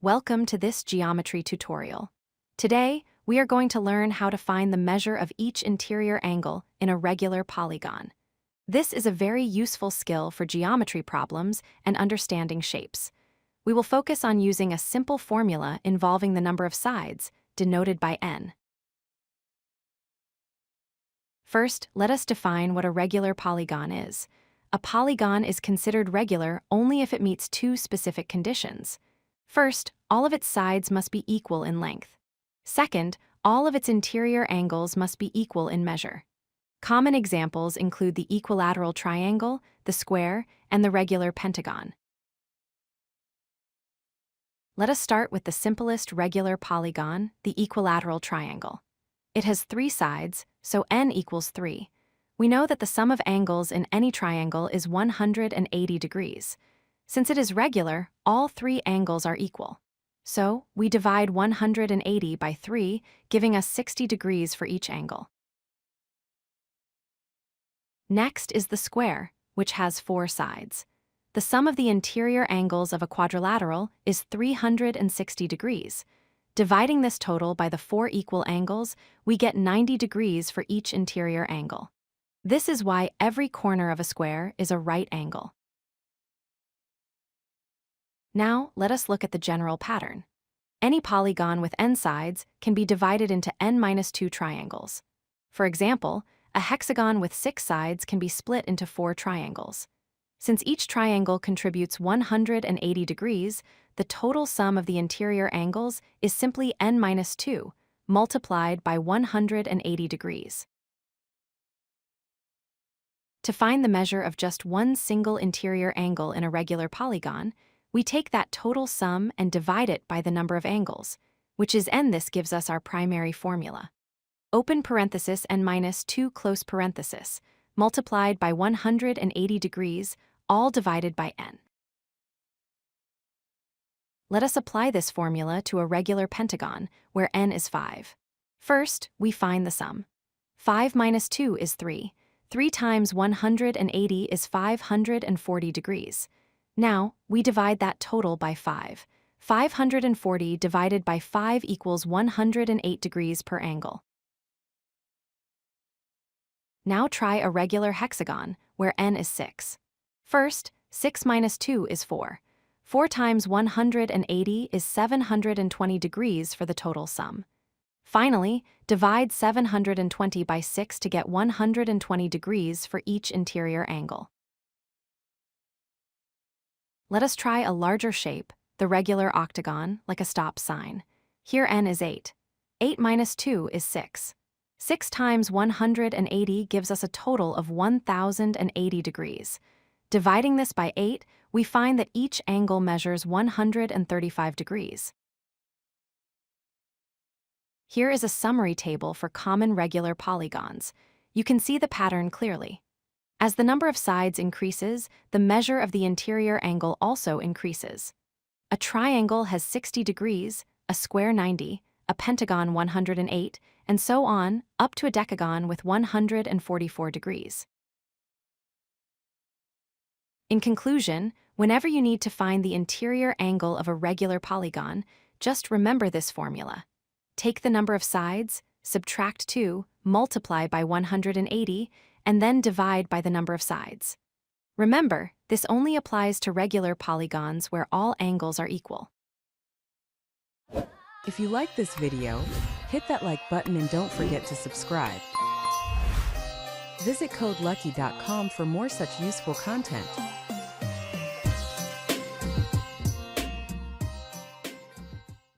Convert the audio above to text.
Welcome to this geometry tutorial. Today, we are going to learn how to find the measure of each interior angle in a regular polygon. This is a very useful skill for geometry problems and understanding shapes. We will focus on using a simple formula involving the number of sides, denoted by n. First, let us define what a regular polygon is. A polygon is considered regular only if it meets two specific conditions. First, all of its sides must be equal in length. Second, all of its interior angles must be equal in measure. Common examples include the equilateral triangle, the square, and the regular pentagon. Let us start with the simplest regular polygon, the equilateral triangle. It has three sides, so n equals 3. We know that the sum of angles in any triangle is 180 degrees. Since it is regular, all three angles are equal. So, we divide 180 by 3, giving us 60 degrees for each angle. Next is the square, which has 4 sides. The sum of the interior angles of a quadrilateral is 360 degrees. Dividing this total by the 4 equal angles, we get 90 degrees for each interior angle. This is why every corner of a square is a right angle. Now, let us look at the general pattern. Any polygon with n sides can be divided into n-2 triangles. For example, a hexagon with 6 sides can be split into 4 triangles. Since each triangle contributes 180 degrees, the total sum of the interior angles is simply n-2, multiplied by 180 degrees. To find the measure of just one single interior angle in a regular polygon, we take that total sum and divide it by the number of angles, which is n. This gives us our primary formula. Open parenthesis n-2 close parenthesis, multiplied by 180 degrees, all divided by n. Let us apply this formula to a regular pentagon, where n is 5. First, we find the sum. 5 minus 2 is 3. 3 times 180 is 540 degrees. Now, we divide that total by 5. 540 divided by 5 equals 108 degrees per angle. Now try a regular hexagon, where n is 6. First, 6 minus 2 is 4. 4 times 180 is 720 degrees for the total sum. Finally, divide 720 by 6 to get 120 degrees for each interior angle. Let us try a larger shape, the regular octagon, like a stop sign. Here n is 8. 8 minus 2 is 6. 6 times 180 gives us a total of 1,080 degrees. Dividing this by 8, we find that each angle measures 135 degrees. Here is a summary table for common regular polygons. You can see the pattern clearly. As the number of sides increases, the measure of the interior angle also increases. A triangle has 60 degrees, a square 90, a pentagon 108, and so on, up to a decagon with 144 degrees. In conclusion, whenever you need to find the interior angle of a regular polygon, just remember this formula. Take the number of sides, subtract 2, multiply by 180, and then divide by the number of sides. Remember, this only applies to regular polygons where all angles are equal. If you like this video, hit that like button and don't forget to subscribe. Visit codelucky.com for more such useful content.